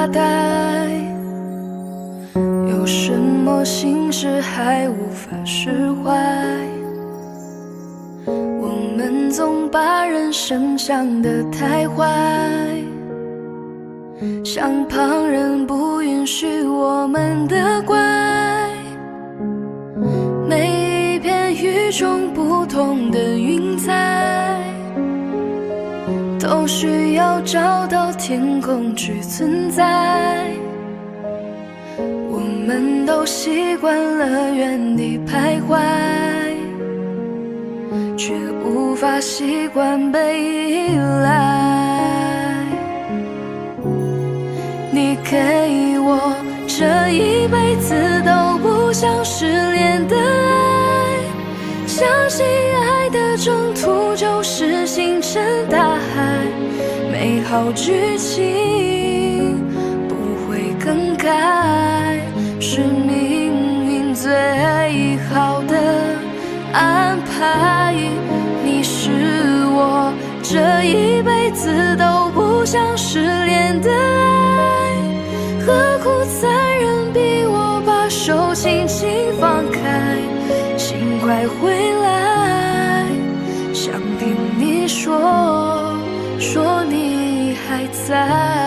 发呆，有什么心事还无法释怀？我们总把人生想得太坏，像旁人不允许我们的怪。每一片与众不同的云彩，都需要找到天空去存在。我们都习惯了原地徘徊，却无法习惯被依赖。你给我这一辈子都不想失联的爱，相信爱的征途就是星辰大海，美好剧情不会更改，是命运最好的安排。你是我这一辈子都不想失联的爱，何苦残忍逼我把手轻轻放开？请快回来，想听你说你还在。